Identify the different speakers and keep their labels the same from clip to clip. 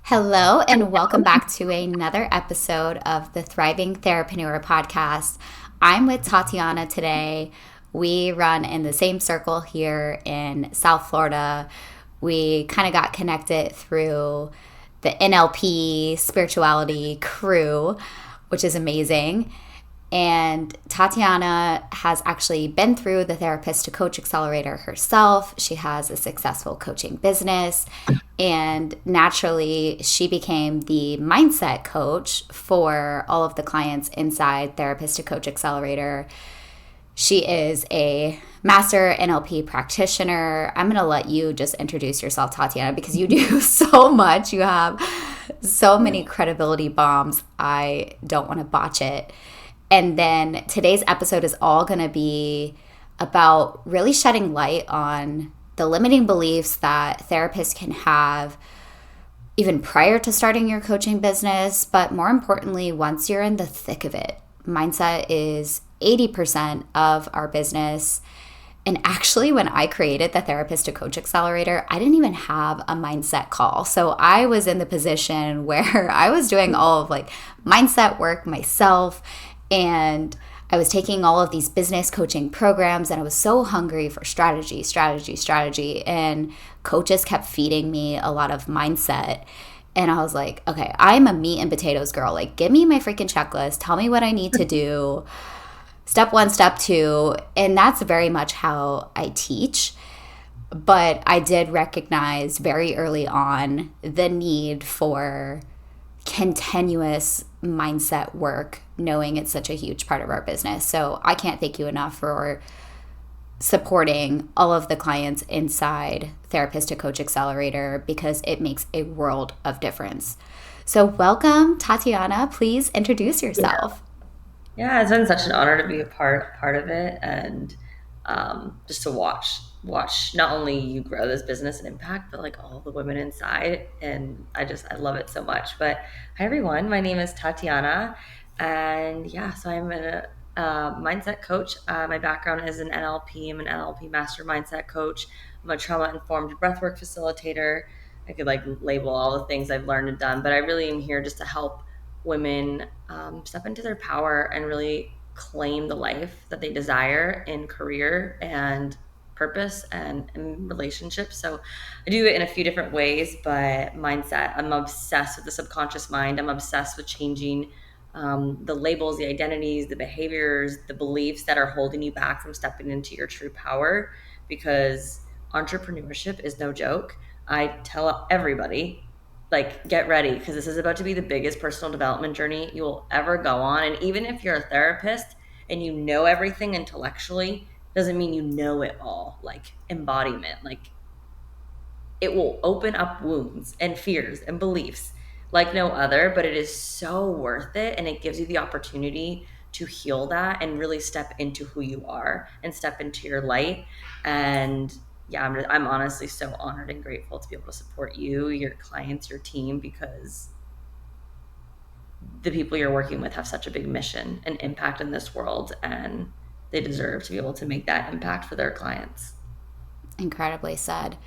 Speaker 1: Hello, and welcome back to another episode of the Thriving Therapreneur podcast. I'm with Tatiana today. We run in the same circle here in South Florida. We kind of got connected through the NLP spirituality crew, which is amazing. And Tatiana has actually been through the Therapist to Coach Accelerator herself. She has a successful coaching business. And naturally, she became the mindset coach for all of the clients inside Therapist to Coach Accelerator. She is a master NLP practitioner. I'm going to let you just introduce yourself, Tatiana, because you do so much. You have so many credibility bombs. I don't want to botch it. And then today's episode is all going to be about really shedding light on the limiting beliefs that therapists can have even prior to starting your coaching business, but more importantly, once you're in the thick of it. Mindset is 80% of our business. And actually, when I created the Therapist to Coach Accelerator, I didn't even have a mindset call. So I was in the position where I was doing all of mindset work myself. And I was taking all of these business coaching programs, and I was so hungry for strategy. And coaches kept feeding me a lot of mindset. And I was like, okay, I'm a meat and potatoes girl. Give me my freaking checklist. Tell me what I need to do. Step one, step two. And that's very much how I teach. But I did recognize very early on the need for continuous mindset work, knowing it's such a huge part of our business. So I can't thank you enough for supporting all of the clients inside Therapist to Coach Accelerator, because it makes a world of difference. So welcome, Tatiana. Please introduce yourself.
Speaker 2: Yeah, it's been such an honor to be a part of it, and just to watch not only you grow this business and impact, but all the women inside. And I love it so much. But hi everyone, my name is Tatiana, and so I'm a mindset coach. My background is in NLP. I'm an NLP master mindset coach. I'm a trauma informed breathwork facilitator. I could label all the things I've learned and done, but I really am here just to help women step into their power and really claim the life that they desire in career and purpose and relationships. So I do it in a few different ways, but mindset, I'm obsessed with the subconscious mind. I'm obsessed with changing the labels, the identities, the behaviors, the beliefs that are holding you back from stepping into your true power, because entrepreneurship is no joke. I tell everybody, get ready, because this is about to be the biggest personal development journey you will ever go on. And even if you're a therapist and you know everything intellectually, doesn't mean you know it all. Embodiment, it will open up wounds and fears and beliefs like no other, but it is so worth it. And it gives you the opportunity to heal that and really step into who you are and step into your light. And I'm honestly so honored and grateful to be able to support you, your clients, your team, because the people you're working with have such a big mission and impact in this world, and they deserve to be able to make that impact for their clients.
Speaker 1: Incredibly said.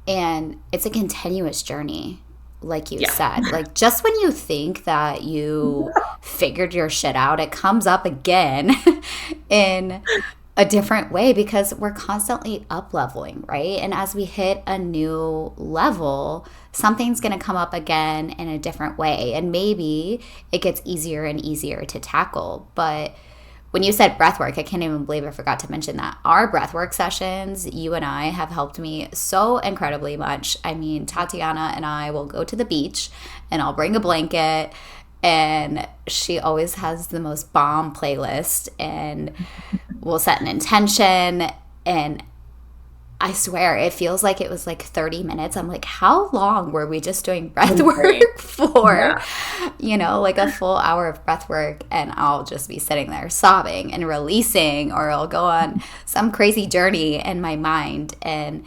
Speaker 1: And it's a continuous journey, like you said. Just when you think that you figured your shit out, it comes up again in a different way, because we're constantly up leveling, right? And as we hit a new level, something's going to come up again in a different way. And maybe it gets easier and easier to tackle. But when you said breathwork, I can't even believe I forgot to mention that. Our breathwork sessions, you and I, have helped me so incredibly much. I mean, Tatiana and I will go to the beach, and I'll bring a blanket, and she always has the most bomb playlist, and we'll set an intention, and I swear it feels like it was 30 minutes. I'm like, how long were we just doing breath work for? A full hour of breath work, and I'll just be sitting there sobbing and releasing, or I'll go on some crazy journey in my mind, and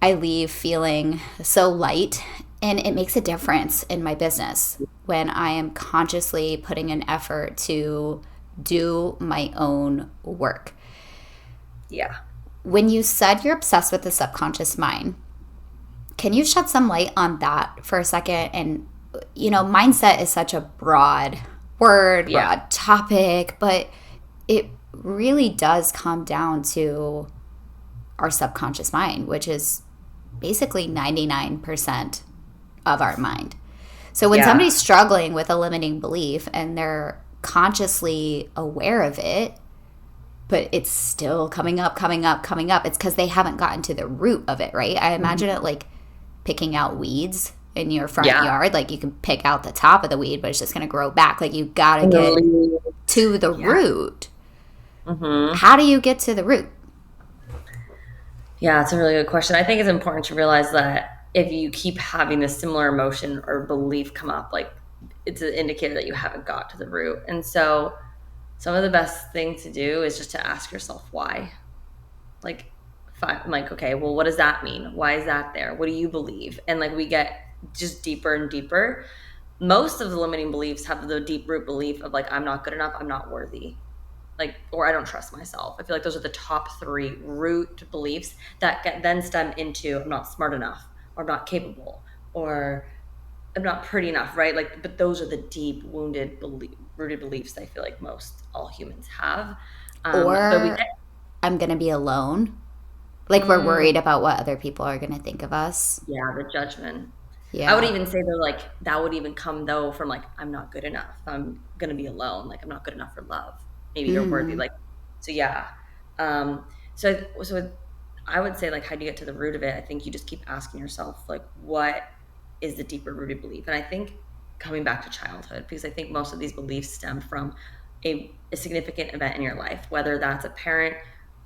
Speaker 1: I leave feeling so light. And it makes a difference in my business when I am consciously putting an effort to do my own work.
Speaker 2: Yeah.
Speaker 1: When you said you're obsessed with the subconscious mind, Can you shed some light on that for a second? And, mindset is such a broad word,
Speaker 2: Yeah.
Speaker 1: broad topic, but it really does come down to our subconscious mind, which is basically 99% of our mind. So when
Speaker 2: Yeah.
Speaker 1: somebody's struggling with a limiting belief and they're consciously aware of it, but it's still coming up, coming up, coming up, it's because they haven't gotten to the root of it, right? I imagine
Speaker 2: Mhm.
Speaker 1: it like picking out weeds in your front
Speaker 2: Yeah.
Speaker 1: yard. Like you can pick out the top of the weed, but it's just going to grow back. Like you got to
Speaker 2: And the
Speaker 1: get
Speaker 2: leaves.
Speaker 1: to the
Speaker 2: Yeah.
Speaker 1: root.
Speaker 2: Hmm.
Speaker 1: How do you get to the root?
Speaker 2: Yeah, it's a really good question. I think it's important to realize that if you keep having a similar emotion or belief come up, like it's an indicator that you haven't got to the root. And so some of the best thing to do is just to ask yourself why. Like, I'm like, okay, well, what does that mean? Why is that there? What do you believe? And like we get just deeper and deeper. Most of the limiting beliefs have the deep root belief of like, I'm not good enough, I'm not worthy, like, or I don't trust myself. I feel like those are the top three root beliefs that get then stem into I'm not smart enough, or I'm not capable, or I'm not pretty enough, right? Like, but those are the deep wounded rooted beliefs I feel like most all humans have. But we
Speaker 1: Or
Speaker 2: get
Speaker 1: I'm going to be alone. Like we're
Speaker 2: mm,
Speaker 1: worried about what other people are going to think of us.
Speaker 2: yeah, the judgment. I would
Speaker 1: Yeah.
Speaker 2: even say they're like that would even come though from like I'm not good enough. I'm gonna be alone. Like I'm not good enough for love. Maybe you're worthy.
Speaker 1: Mm.
Speaker 2: Like so, yeah. Um, so I would say like how do you get to the root of it? I think you just keep asking yourself like what is the deeper rooted belief, and I think coming back to childhood because I think most of these beliefs stem from a significant event in your life, whether that's a parent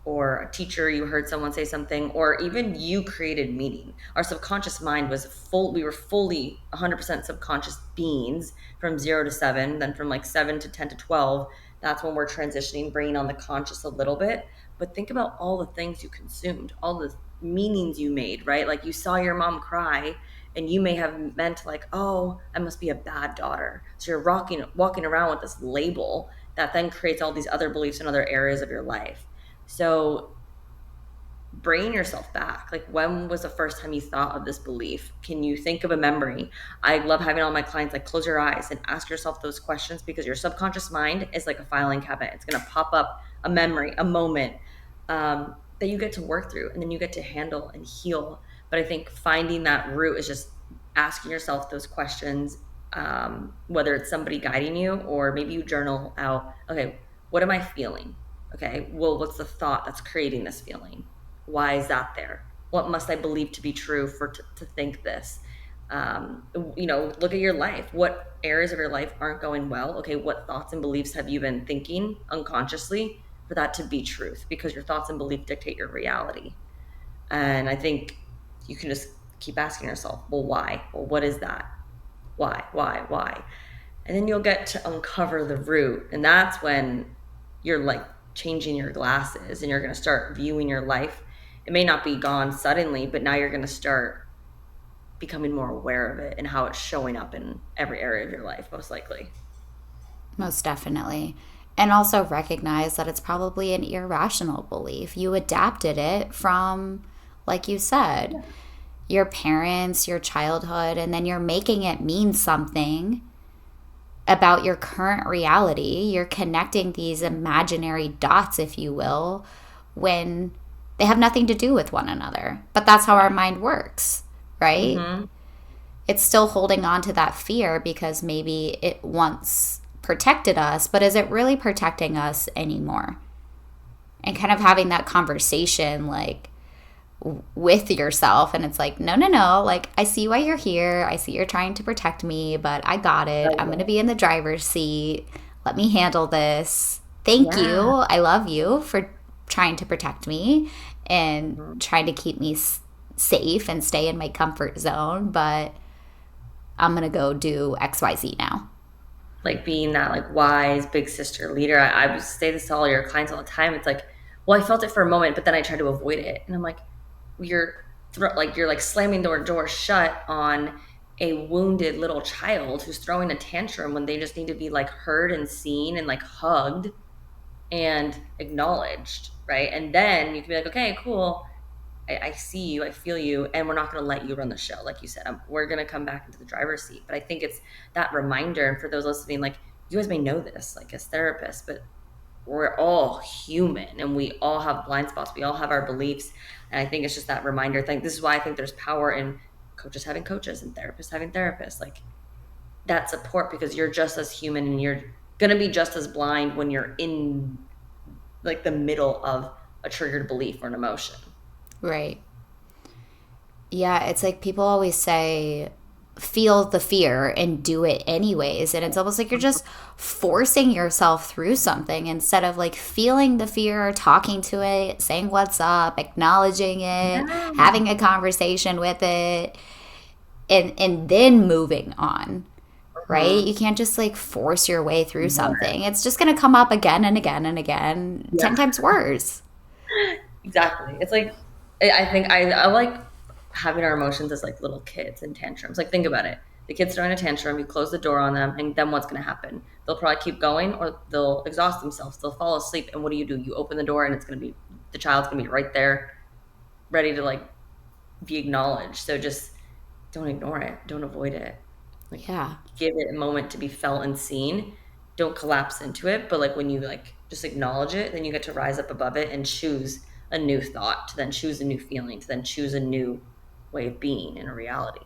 Speaker 2: or a teacher, you heard someone say something, or even you created meaning. Our subconscious mind was full, we were fully 100% subconscious beings from 0 to 7, then from like 7 to 10 to 12. That's when we're transitioning, bringing on the conscious a little bit. But think about all the things you consumed, all the meanings you made, right? Like you saw your mom cry and you may have meant like, oh, I must be a bad daughter. So you're walking around with this label that then creates all these other beliefs in other areas of your life. So bringing yourself back, like when was the first time you thought of this belief? Can you think of a memory? I love having all my clients like close your eyes and ask yourself those questions because your subconscious mind is like a filing cabinet. It's going to pop up a memory, a moment that you get to work through and then you get to handle and heal. But I think finding that root is just asking yourself those questions, whether it's somebody guiding you or maybe you journal out, okay, what am I feeling? Okay, well, what's the thought that's creating this feeling? Why is that there? What must I believe to be true to think this? Look at your life. What areas of your life aren't going well? Okay, what thoughts and beliefs have you been thinking unconsciously for that to be truth? Because your thoughts and beliefs dictate your reality. And I think you can just keep asking yourself, well, why? Well, what is that? Why? And then you'll get to uncover the root. And that's when you're like changing your glasses and you're going to start viewing your life. It may not be gone suddenly, but now you're going to start becoming more aware of it and how it's showing up in every area of your life, most likely.
Speaker 1: Most definitely. And also recognize that it's probably an irrational belief. You adapted it from, like you said,
Speaker 2: Yeah.
Speaker 1: your parents, your childhood, and then you're making it mean something about your current reality. You're connecting these imaginary dots, if you will, when they have nothing to do with one another. But that's how our mind works, right?
Speaker 2: Mm-hmm.
Speaker 1: It's still holding on to that fear because maybe it once protected us, but is it really protecting us anymore? And kind of having that conversation like with yourself, and it's like, no, no, no, like I see why you're here, I see you're trying to protect me, but I got it, I'm going to be in the driver's seat, let me handle this, thank you,
Speaker 2: Yeah.
Speaker 1: I love you for trying to protect me and
Speaker 2: Mhm.
Speaker 1: trying to keep me safe and stay in my comfort zone, but I'm going to go do XYZ now.
Speaker 2: Like being that like wise big sister leader. I would say this to all your clients all the time. It's like, well, I felt it for a moment, but then I tried to avoid it. And I'm like, you're you're like slamming the door shut on a wounded little child who's throwing a tantrum when they just need to be like heard and seen and like hugged and acknowledged, right? And then you can be like, okay, cool. I see you, I feel you, and we're not going to let you run the show. Like you said, we're going to come back into the driver's seat. But I think it's that reminder. And for those listening, like, you guys may know this, like, as therapists, but we're all human and we all have blind spots. We all have our beliefs. And I think it's just that reminder thing. This is why I think there's power in coaches having coaches and therapists having therapists, like that support, because you're just as human and you're going to be just as blind when you're in like the middle of a triggered belief or an emotion.
Speaker 1: Right. Yeah, it's like people always say, feel the fear and do it anyways. And it's almost like you're just forcing yourself through something instead of like feeling the fear, talking to it, saying what's up, acknowledging it,
Speaker 2: Yeah.
Speaker 1: having a conversation with it, and then moving on. Right? You can't just like force your way through something. It's just going to come up again and again and again, 10 times worse.
Speaker 2: Exactly. It's like, I think I like having our emotions as like little kids and tantrums. Like, think about it. The kid's throwing a tantrum, you close the door on them, and then what's going to happen? They'll probably keep going, or they'll exhaust themselves. They'll fall asleep. And what do? You open the door, and it's going to be, the child's going to be right there, ready to like be acknowledged. So just don't ignore it. Don't avoid it. Like,
Speaker 1: Yeah.
Speaker 2: give it a moment to be felt and seen. Don't collapse into it. But like when you like just acknowledge it, then you get to rise up above it and choose a new thought, to then choose a new feeling, to then choose a new way of being in a reality.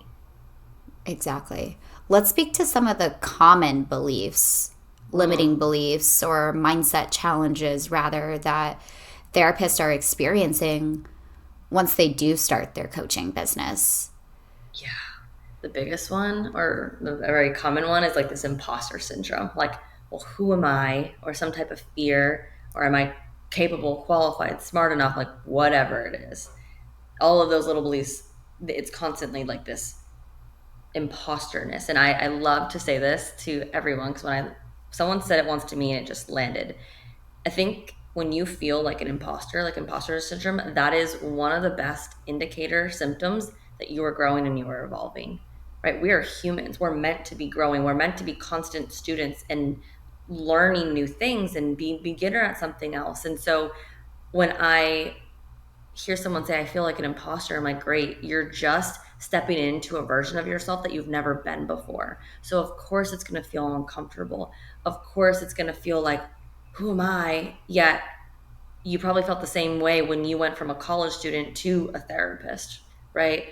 Speaker 1: Exactly. Let's speak to some of the common beliefs, limiting beliefs, or mindset challenges, rather, that therapists are experiencing once they do start their coaching business.
Speaker 2: Yeah. The biggest one, or the very common one, is like this imposter syndrome. Like, well, who am I? Or some type of fear, or am I capable, qualified, smart enough, like whatever it is. All of those little beliefs, it's constantly like this imposterness. And I love to say this to everyone, because someone said it once to me and it just landed. I think when you feel like an imposter, like imposter syndrome, that is one of the best indicator symptoms that you are growing and you are evolving, right? We are humans. We're meant to be growing. We're meant to be constant students and learning new things and being beginner at something else. And so when I hear someone say, I feel like an imposter, I'm like, great, you're just stepping into a version of yourself that you've never been before. So of course it's going to feel uncomfortable. Of course it's going to feel like, who am I? Yet you probably felt the same way when you went from a college student to a therapist, right?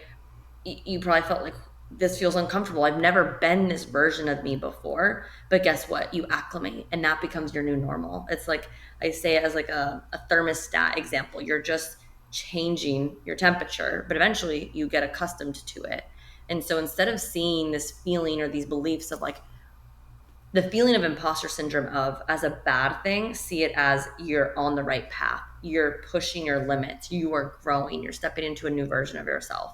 Speaker 2: You probably felt like, this feels uncomfortable. I've never been this version of me before. But guess what? You acclimate, and that becomes your new normal. It's like, I say it as like a thermostat example. You're just changing your temperature, but eventually you get accustomed to it. And so instead of seeing this feeling or these beliefs of like the feeling of imposter syndrome of as a bad thing, see it as you're on the right path. You're pushing your limits. You are growing. You're stepping into a new version of yourself.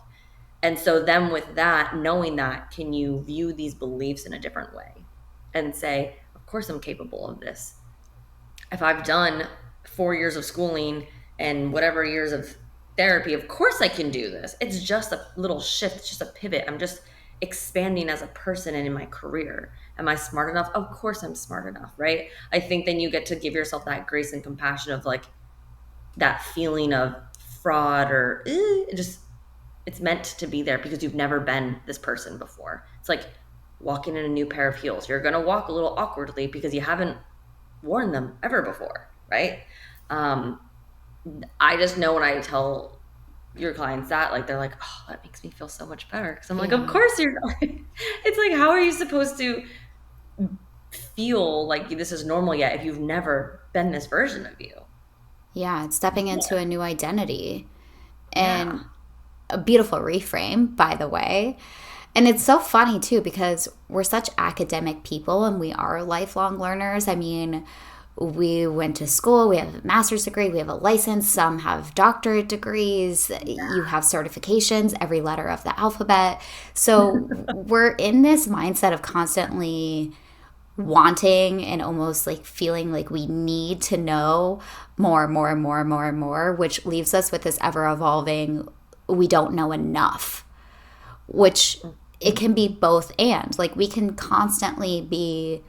Speaker 2: And so then with that, knowing that, can you view these beliefs in a different way and say, of course I'm capable of this. If I've done 4 years of schooling and whatever years of therapy, of course I can do this. It's just a little shift. It's just a pivot. I'm just expanding as a person and in my career. Am I smart enough? Of course I'm smart enough, right? I think then you get to give yourself that grace and compassion of like that feeling of fraud or just, it's meant to be there because you've never been this person before. It's like walking in a new pair of heels. You're going to walk a little awkwardly because you haven't worn them ever before, right? I just know when I tell your clients that, like, they're like, oh, that makes me feel so much better. Because I'm like, of course you're it's like, how are you supposed to feel like this is normal yet if you've never been this version of you?
Speaker 1: Yeah, it's stepping into a new identity. And a beautiful reframe, by the way. And it's so funny too, because we're such academic people and we are lifelong learners. I mean, we went to school, we have a master's degree, we have a license, some have doctorate degrees, you have certifications, every letter of the alphabet. So we're in this mindset of constantly wanting and almost like feeling like we need to know more, which leaves us with this ever evolving, we don't know enough, which it can be both and. Like, we can constantly be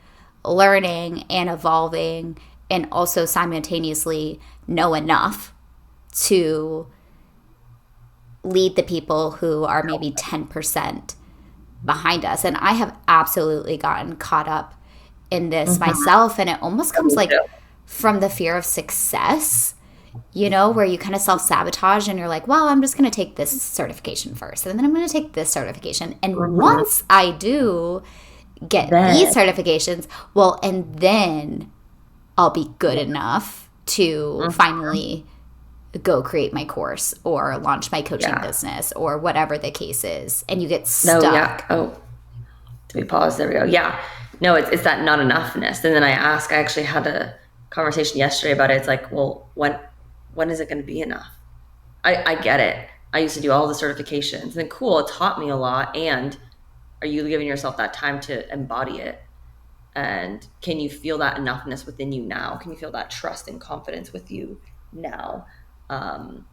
Speaker 1: learning and evolving and also simultaneously know enough to lead the people who are maybe 10% behind us. And I have absolutely gotten caught up in this
Speaker 2: Mm-hmm.
Speaker 1: myself. And it almost comes
Speaker 2: Me
Speaker 1: like
Speaker 2: too.
Speaker 1: from the fear of success, where you kind of self sabotage and you're like, well, I'm just going to take this certification first. And then I'm going to take this certification. And
Speaker 2: Mm-hmm.
Speaker 1: once I do get these
Speaker 2: Then,
Speaker 1: certifications, well, and then I'll be good enough to
Speaker 2: mhm,
Speaker 1: finally go create my course or launch my coaching
Speaker 2: yeah.
Speaker 1: business or whatever the case is. And you get
Speaker 2: No, yeah.
Speaker 1: stuck.
Speaker 2: Oh, do we pause? There we go. Yeah. No, it's that not enoughness. And then I actually had a conversation yesterday about it. It's like, well, when is it going to be enough? I get it. I used to do all the certifications and cool, it taught me a lot. And are you giving yourself that time to embody it? And can you feel that enoughness within you now? Can you feel that trust and confidence with you now? Um,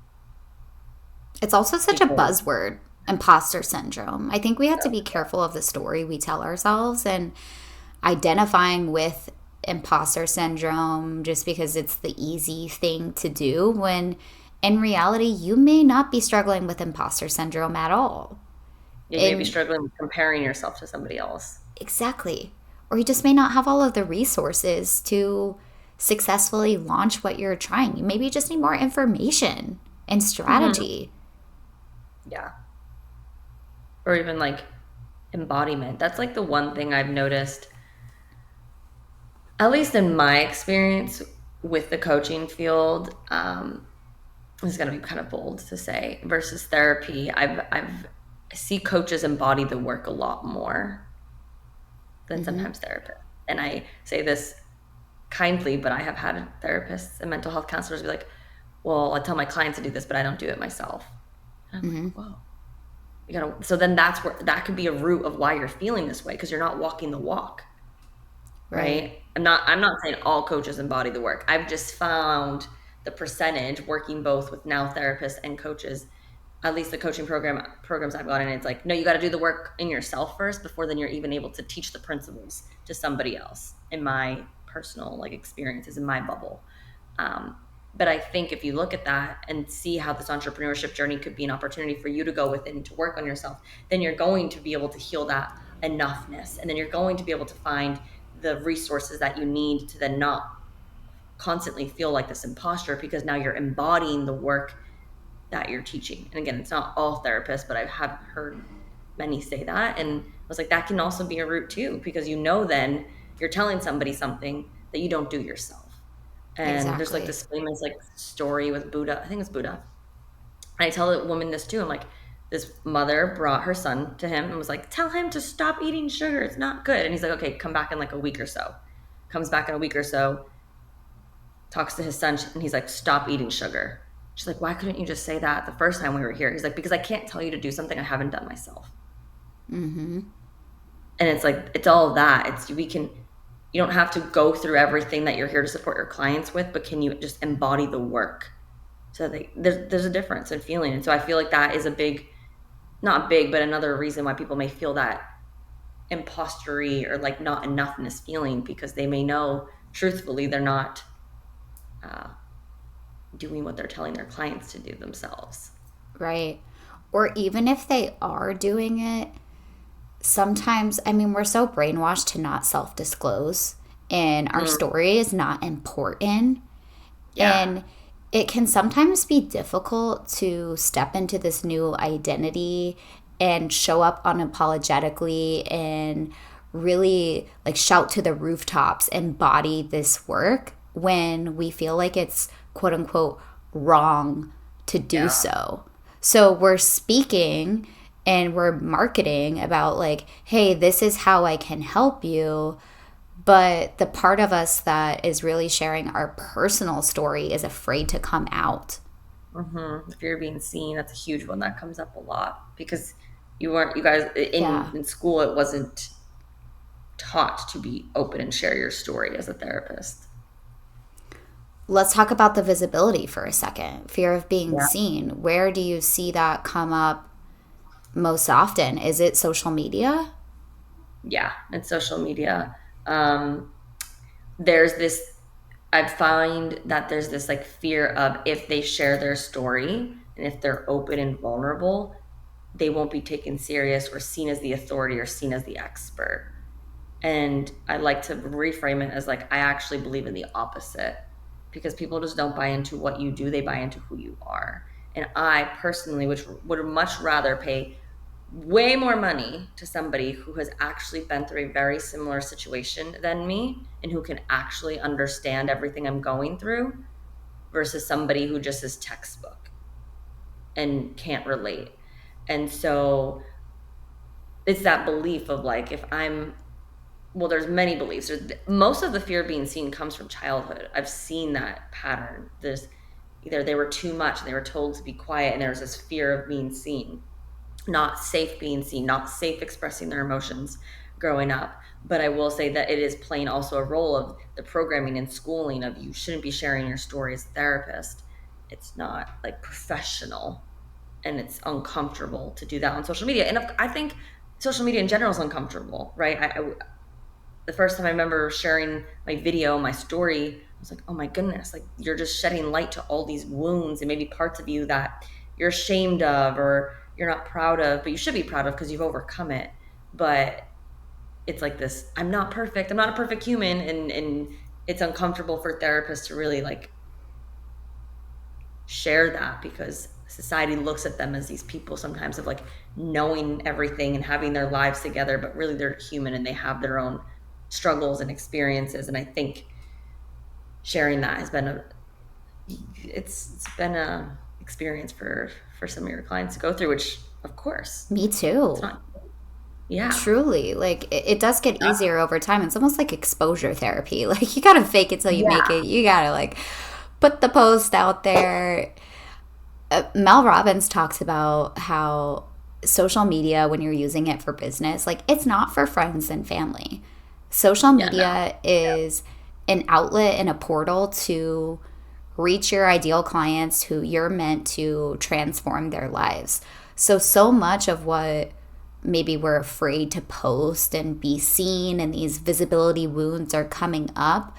Speaker 1: It's also such a
Speaker 2: because
Speaker 1: buzzword, imposter syndrome. I think we have to
Speaker 2: yeah,
Speaker 1: be careful of the story we tell ourselves and identifying with imposter syndrome just because it's the easy thing to do when in reality you may not be struggling with imposter syndrome at all.
Speaker 2: you may be
Speaker 1: And
Speaker 2: struggling with comparing yourself to somebody else.
Speaker 1: exactly. Or you just may not have all of the resources to successfully launch what you're trying. You maybe just need more information and
Speaker 2: Hmm.
Speaker 1: strategy.
Speaker 2: Yeah. Or even like embodiment. That's like the one thing I've noticed, at least in my experience with the coaching field. This is going to be kind of bold to say versus therapy. I see coaches embody the work a lot more than
Speaker 1: Hmm.
Speaker 2: sometimes therapists. And I say this kindly, but I have had therapists and mental health counselors be like, well, I tell my clients to do this, but I don't do it myself. And I'm like,
Speaker 1: Hmm.
Speaker 2: whoa. You gotta, so then that's where that could be a root of why you're feeling this way because you're not walking the walk,
Speaker 1: Right.
Speaker 2: right? I'm not saying all coaches embody the work. I've just found the percentage working both with now therapists and coaches, at least the coaching programs I've gotten, it's like, no, you got to do the work in yourself first before then you're even able to teach the principles to somebody else. In my personal like experiences in my bubble, um, but I think if you look at that and see how this entrepreneurship journey could be an opportunity for you to go within to work on yourself, then you're going to be able to heal that enoughness, and then you're going to be able to find the resources that you need to then not constantly feel like this imposter because now you're embodying the work that you're teaching. And again, it's not all therapists, but I have heard many say that. And I was like, that can also be a route too, because then you're telling somebody something that you don't do yourself. And there's like
Speaker 1: Exactly.
Speaker 2: this famous like story with Buddha. I think it's Buddha. And I tell a woman this too. I'm like, this mother brought her son to him and was like, tell him to stop eating sugar. It's not good. And he's like, okay, come back in like a week or so. Comes back in a week or so, talks to his son, and he's like, stop eating sugar. She's like, why couldn't you just say that the first time we were here? He's like, because I can't tell you to do something I haven't done myself.
Speaker 1: Hmm.
Speaker 2: And it's like, it's all that. You don't have to go through everything that you're here to support your clients with, but can you just embody the work? So there's a difference in feeling. And so I feel like that is a big, not big, but another reason why people may feel that impostery or like not enoughness feeling because they may know truthfully they're not uh, doing what they're telling their clients to do themselves.
Speaker 1: Right. Or even if they are doing it, sometimes, I mean, we're so brainwashed to not self disclose, and our
Speaker 2: Mm,
Speaker 1: story is not important.
Speaker 2: yeah.
Speaker 1: And it can sometimes be difficult to step into this new identity and show up unapologetically and really like shout to the rooftops, embody this work when we feel like it's quote unquote wrong to do
Speaker 2: Yeah.
Speaker 1: so. So we're speaking and we're marketing about like, hey, this is how I can help you, but the part of us that is really sharing our personal story is afraid to come out.
Speaker 2: If you're being seen, that's a huge one that comes up a lot because you guys in
Speaker 1: Yeah.
Speaker 2: in school, it wasn't taught to be open and share your story as a therapist.
Speaker 1: Let's talk about the visibility for a second. Fear of being
Speaker 2: Yeah.
Speaker 1: seen. Where do you see that come up most often? Is it social media?
Speaker 2: Yeah. And social media. Um, there's this, I find that there's this like fear of if they share their story, And if they're open and vulnerable, they won't be taken serious or seen as the authority or seen as the expert. And I like to reframe it as like, I actually believe in the opposite, because people just don't buy into what you do, they buy into who you are. And I personally, which would much rather pay way more money to somebody who has actually been through a very similar situation than me and who can actually understand everything I'm going through, versus somebody who just is textbook and can't relate. And so it's that belief of like, if I'm, well, there's many beliefs. Most of the fear of being seen comes from childhood. I've seen that pattern. There's either they were too much and they were told to be quiet, and there's this fear of being seen, not safe being seen, not safe expressing their emotions growing up. But I will say that it is playing also a role of the programming and schooling of, you shouldn't be sharing your story as a therapist. It's not like professional, and it's uncomfortable to do that on social media. And I think social media in general is uncomfortable, right? The first time I remember sharing my video, my story, I was like, oh my goodness, like you're just shedding light to all these wounds and maybe parts of you that you're ashamed of or you're not proud of, but you should be proud of because you've overcome it. But it's like this, I'm not perfect. I'm not a perfect human. And it's uncomfortable for therapists to really like share that, because society looks at them as these people sometimes of like knowing everything and having their lives together, but really they're human and they have their own struggles and experiences. And I think sharing that has been it's been a experience for some of your clients to go through, which of course
Speaker 1: Me
Speaker 2: it's
Speaker 1: too.
Speaker 2: not. Yeah.
Speaker 1: Truly, like it does get easier over time. It's almost like exposure therapy. Like you gotta fake it till you make
Speaker 2: Yeah.
Speaker 1: it. You gotta like put the post out there. Mel Robbins talks about how social media, when you're using it for business, like it's not for friends and family. Social
Speaker 2: Yeah, no.
Speaker 1: media is an outlet and a portal to reach your ideal clients who you're meant to transform their lives. So much of what maybe we're afraid to post and be seen and these visibility wounds are coming up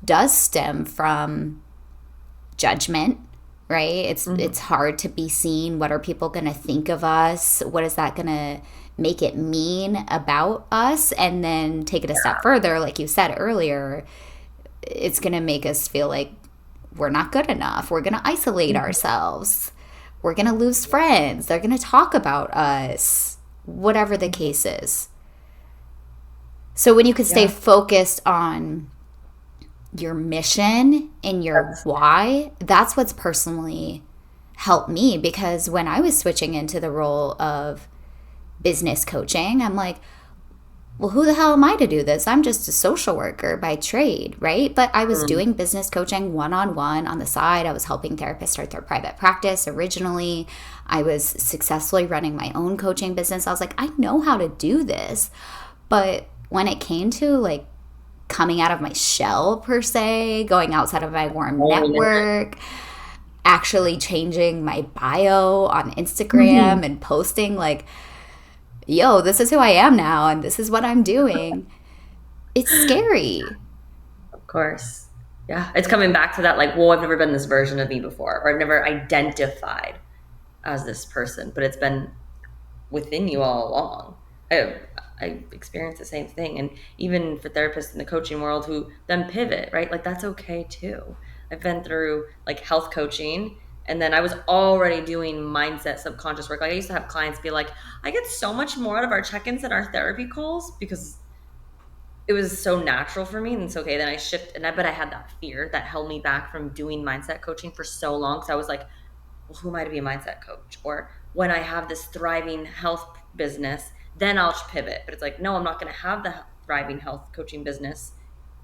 Speaker 1: does stem from judgment, right? It's
Speaker 2: Mhm.
Speaker 1: hard to be seen. What are people going to think of us? What is that going to make it mean about us? And then take it a step further, like you said earlier, it's going to make us feel like we're not good enough. We're going to isolate
Speaker 2: Mhm.
Speaker 1: ourselves. We're going to lose friends. They're going to talk about us, whatever the case is. So when you can stay
Speaker 2: Yeah.
Speaker 1: focused on your mission and your
Speaker 2: That's
Speaker 1: why, that's what's personally helped me, because when I was switching into the role of business coaching, I'm like, well, who the hell am I to do this? I'm just a social worker by trade, right? But I was
Speaker 2: mm,
Speaker 1: doing business coaching one on the side. I was helping therapists start their private practice originally. I was successfully running my own coaching business. I was like, I know how to do this. But when it came to like coming out of my shell, per se, going outside of my warm
Speaker 2: owning it.
Speaker 1: network, actually changing my bio on
Speaker 2: Mhm.
Speaker 1: Instagram and posting, like, yo, this is who I am now and this is what I'm doing. It's scary.
Speaker 2: Of course. Yeah. It's coming back to that, like, well, I've never been this version of me before, or I've never identified as this person, but it's been within you all along. I experience the same thing. And even for therapists in the coaching world who then pivot, right? Like that's okay too. I've been through like health coaching, and then I was already doing mindset subconscious work. Like I used to have clients be like, I get so much more out of our check-ins and our therapy calls, because it was so natural for me. And it's okay. Then I shift, but I had that fear that held me back from doing mindset coaching for so long. So I was like, well, who am I to be a mindset coach? Or when I have this thriving health business, then I'll pivot. But it's like, no, I'm not going to have the thriving health coaching business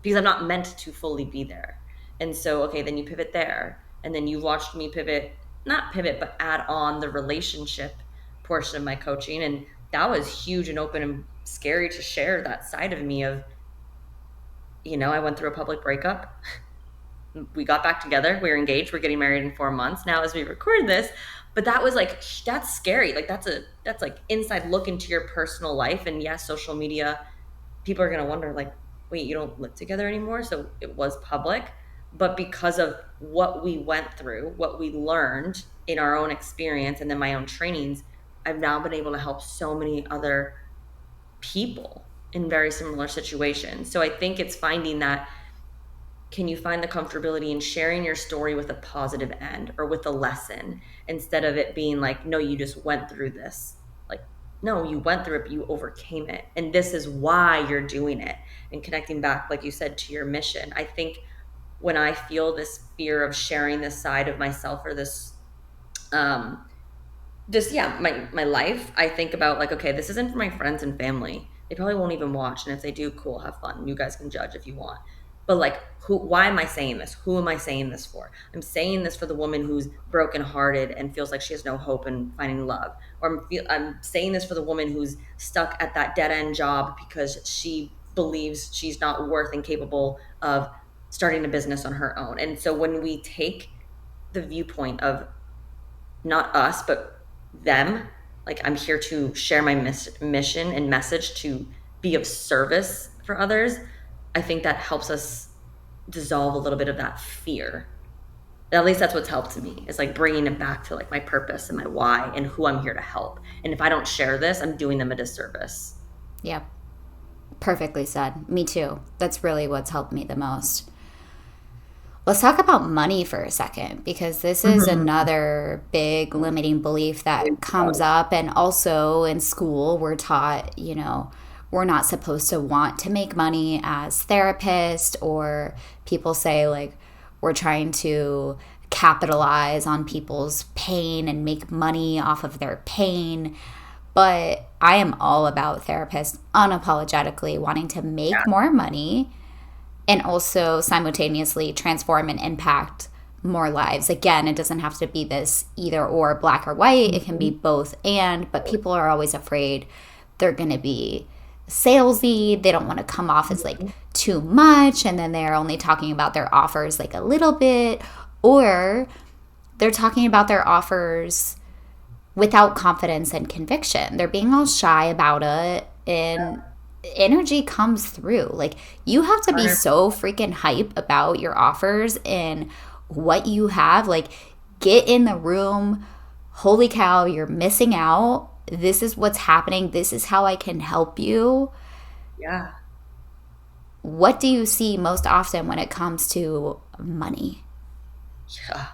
Speaker 2: because I'm not meant to fully be there. And so, okay, then you pivot there. And then you watched me pivot, not pivot, but add on the relationship portion of my coaching. And that was huge and open and scary to share that side of me of, I went through a public breakup. We got back together. We were engaged. We're getting married in 4 months now as we record this. But that was like, that's scary. Like that's like inside look into your personal life. And yes, social media, people are going to wonder like, wait, you don't live together anymore. So it was public, But because of what we went through, what we learned in our own experience and then my own trainings, I've now been able to help so many other people in very similar situations. So I think it's finding that, can you find the comfortability in sharing your story with a positive end or with a lesson, instead of it being like, no, you just went through this. Like, no, you went through it, but you overcame it. And this is why you're doing it. And connecting back, like you said, to your mission. I think when I feel this fear of sharing this side of myself, or this um my life, I think about like, okay, this isn't for my friends and family. They probably won't even watch, and if they do, cool, have fun, you guys can judge if you want. But like, why am I saying this? Who am I saying this for? I'm saying this for the woman who's brokenhearted and feels like she has no hope in finding love. Or I'm saying this for the woman who's stuck at that dead end job because she believes she's not worth and capable of starting a business on her own. And so when we take the viewpoint of not us, but them. Like, I'm here to share my mission and message to be of service for others. I think that helps us dissolve a little bit of that fear. At least that's what's helped me. It's like bringing it back to like my purpose and my why and who I'm here to help. And if I don't share this, I'm doing them a disservice.
Speaker 1: Yeah, perfectly said. Me too. That's really what's helped me the most. Let's talk about money for a second, because this is
Speaker 2: Mhm.
Speaker 1: another big limiting belief that comes up. And also in school, we're taught, we're not supposed to want to make money as therapists, or people say, like, we're trying to capitalize on people's pain and make money off of their pain. But I am all about therapists unapologetically wanting to make more money and also simultaneously transform and impact more lives. Again, it doesn't have to be this either or, black or white. It can be both and, but people are always afraid they're going to be salesy. They don't want to come off as like too much, and then they're only talking about their offers like a little bit, or they're talking about their offers without confidence and conviction. They're being all shy about it, and energy comes through. Like, you have to be so freaking hype about your offers and what you have. Like, get in the room. Holy cow, you're missing out. This is what's happening. This is how I can help you.
Speaker 2: Yeah.
Speaker 1: What do you see most often when it comes to money?
Speaker 2: Yeah.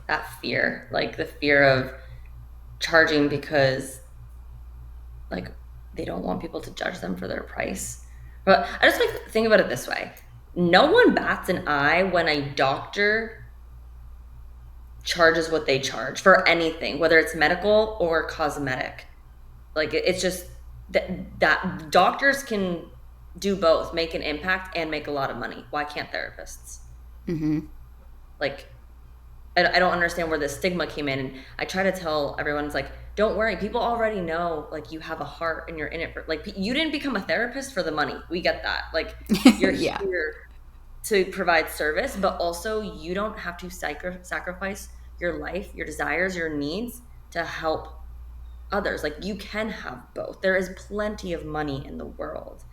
Speaker 2: That fear, like the fear of charging because like they don't want people to judge them for their price. But I just like think about it this way. No one bats an eye when a doctor charges what they charge for anything, whether it's medical or cosmetic. Like it's just that doctors can do both, make an impact and make a lot of money. Why can't therapists?
Speaker 1: Mm-hmm.
Speaker 2: Like I don't understand where the stigma came in. And I try to tell everyone, it's like, don't worry. People already know, like, you have a heart and you're in it for, like, you didn't become a therapist for the money. We get that. Like, you're
Speaker 1: Yeah.
Speaker 2: here to provide service, but also you don't have to sacrifice your life, your desires, your needs to help others. Like, you can have both. There is plenty of money in the world.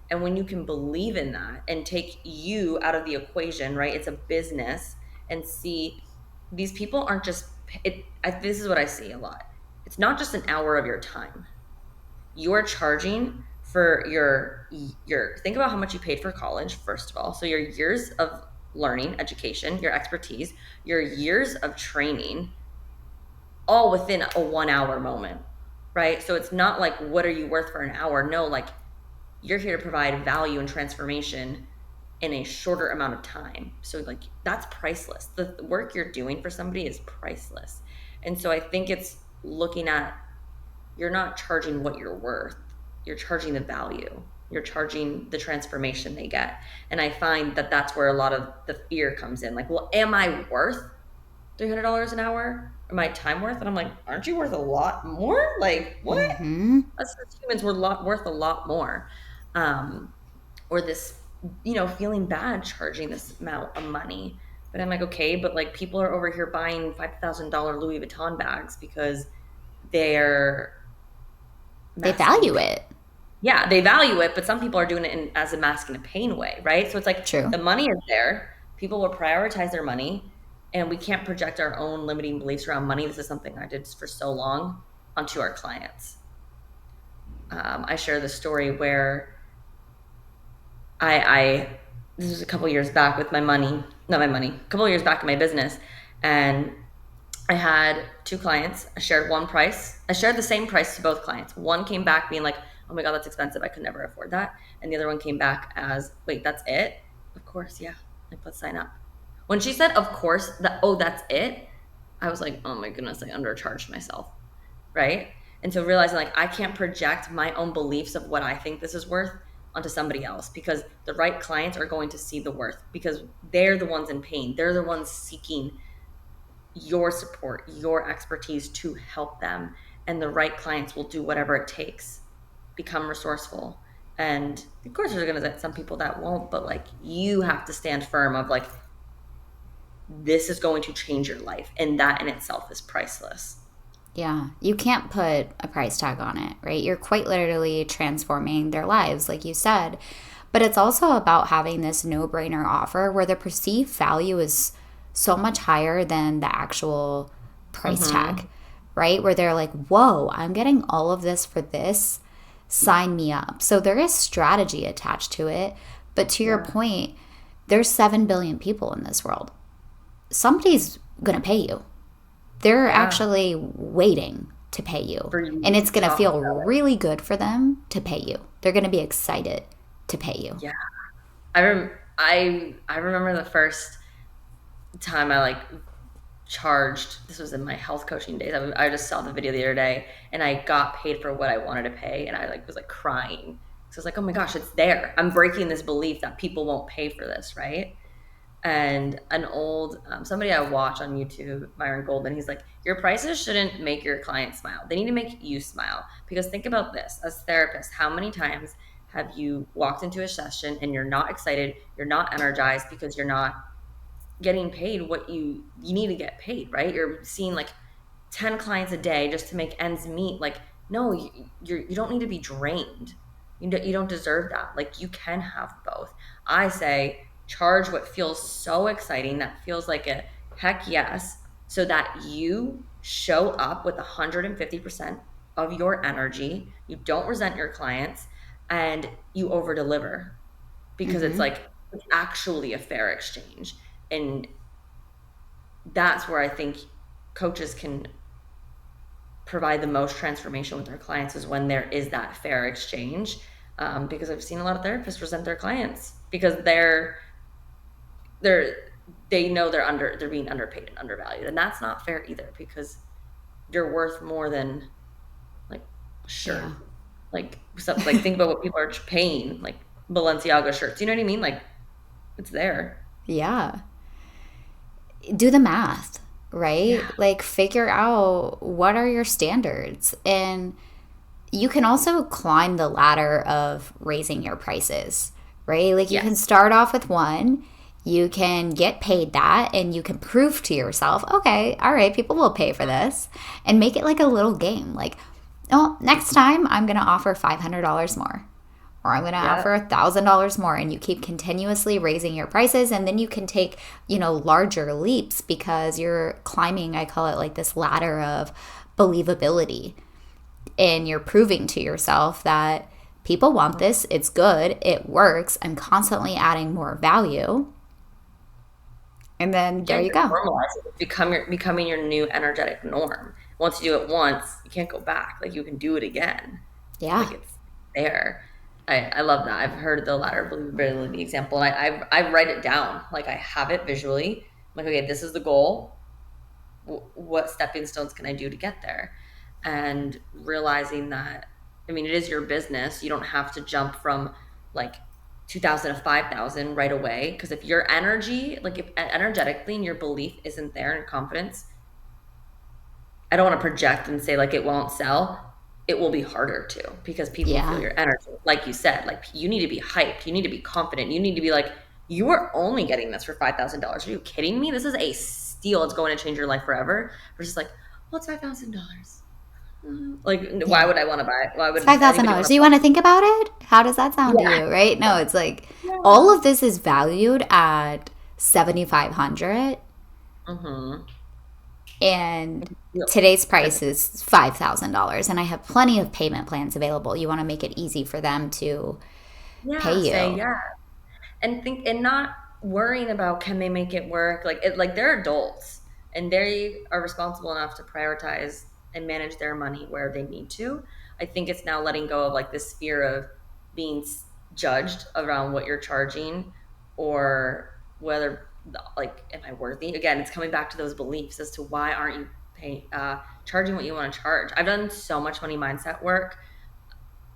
Speaker 2: And when you can believe in that and take you out of the equation, right? It's a business, and see these people aren't just this is what I see a lot. It's not just an hour of your time. You are charging for your think about how much you paid for college, first of all. So your years of learning, education, your expertise, your years of training, all within a 1 hour moment, right? So it's not like, what are you worth for an hour? No, like, you're here to provide value and transformation in a shorter amount of time. So like, that's priceless. The work you're doing for somebody is priceless. And so I think it's looking at, you're not charging what you're worth. You're charging the value. You're charging the transformation they get. And I find that that's where a lot of the fear comes in. Like, well, am I worth $300 an hour? Or my time worth? And I'm like, aren't you worth a lot more? Like, what?
Speaker 1: Mm-hmm.
Speaker 2: Us as humans, we're worth a lot more. Um, or this, feeling bad charging this amount of money. But I'm like, okay, but like, people are over here buying $5,000 Louis Vuitton bags because they're
Speaker 1: They
Speaker 2: masking
Speaker 1: value
Speaker 2: pain.
Speaker 1: it.
Speaker 2: Yeah, they value it, but some people are doing it as a mask and a pain way, right? So it's like
Speaker 1: True.
Speaker 2: the money is there, People will prioritize their money, and we can't project our own limiting beliefs around money. This is something I did for so long onto our clients. I share the story where I this was a couple years back with my money, not my money, a couple of years back in my business, and I had two clients. I shared one price. I shared the same price to both clients. One came back being like, "Oh my god, that's expensive. I could never afford that." And the other one came back as, "Wait, that's it?" Of course, yeah. Like, let's sign up. When she said, "Of course," that's it, I was like, "Oh my goodness, I undercharged myself." Right? And so realizing like I can't project my own beliefs of what I think this is worth onto somebody else, because the right clients are going to see the worth, because they're the ones in pain. They're the ones seeking your support, your expertise to help them. And the right clients will do whatever it takes, become resourceful. And of course, there's going to be some people that won't, but like you have to stand firm of like, this is going to change your life. And that in itself is priceless.
Speaker 1: Yeah, you can't put a price tag on it, right? You're quite literally transforming their lives, like you said. But it's also about having this no brainer offer where the perceived value is so much higher than the actual price tag, right? Where they're like, whoa, I'm getting all of this for this. Sign me up. So there is strategy attached to it. But to your point, there's 7 billion people in this world. Somebody's going to pay you. They're actually waiting to pay you. And it's going to feel really good for them to pay you. They're going to be excited to pay you.
Speaker 2: Yeah. I remember the first time I like charged, this was in my health coaching days. I just saw the video the other day, and I got paid for what I wanted to pay, and I like was like crying. So I was like, oh my gosh, it's there. I'm breaking this belief that people won't pay for this, right? And an old somebody I watch on YouTube, Myron Golden, he's like, your prices shouldn't make your clients smile. They need to make you smile. Because think about this, as therapists, how many times have you walked into a session and you're not excited, you're not energized because you're not getting paid what you need to get paid, right? You're seeing like 10 clients a day just to make ends meet. Like, no, you don't need to be drained. You don't deserve that. Like, you can have both. I say charge what feels so exciting, that feels like a heck yes, so that you show up with 150% of your energy. You don't resent your clients, and you over deliver, because it's like it's actually a fair exchange. And that's where I think coaches can provide the most transformation with their clients, is when there is that fair exchange. Because I've seen a lot of therapists resent their clients because they know they're being underpaid and undervalued, and that's not fair either, because you're worth more than like shirt. Like stuff, like think about what people are paying, like Balenciaga shirts. You know what I mean? Like, it's there.
Speaker 1: Yeah. Do the math, right? Like, figure out what are your standards. And you can also climb the ladder of raising your prices, right? Like, you can start off with one, you can get paid that, and you can prove to yourself, okay, all right, people will pay for this, and make it like a little game. Like, oh, next time I'm going to offer $500 more, or I'm going to offer $1,000 more, and you keep continuously raising your prices, and then you can take, larger leaps, because you're climbing, I call it like this ladder of believability, and you're proving to yourself that people want this, it's good, it works, I'm constantly adding more value, and then there you go.
Speaker 2: Becoming your new energetic norm. Once you do it once, you can't go back. Like, you can do it again.
Speaker 1: Yeah.
Speaker 2: Like, it's there. I love that. I've heard the ladder believability example, and I write it down. Like, I have it visually. I'm like, okay, this is the goal. What stepping stones can I do to get there? And realizing that, I mean, it is your business. You don't have to jump from like 2,000 to 5,000 right away. Because if your energy, like if energetically and your belief isn't there and confidence, I don't want to project and say like it won't sell. It will be harder to, because people feel your energy. Like you said, like you need to be hyped. You need to be confident. You need to be like, you are only getting this for $5,000. Are you kidding me? This is a steal. It's going to change your life forever. Versus like, well, it's $5,000. Like, why would I want to buy it? Why would
Speaker 1: $5,000? Do you want to think about it? How does that sound to you? Right? No, it's like all of this is valued at $7,500.
Speaker 2: Mm-hmm.
Speaker 1: And
Speaker 2: Yep.
Speaker 1: today's price is $5,000. And I have plenty of payment plans available. You want to make it easy for them to pay
Speaker 2: Yeah, say
Speaker 1: you.
Speaker 2: yeah. And think and not worrying about can they make it work, like they're adults and they are responsible enough to prioritize and manage their money where they need to. I think it's now letting go of like this fear of being judged around what you're charging, or whether, like, am I worthy? Again, it's coming back to those beliefs as to why aren't you charging what you want to charge. I've done so much money mindset work,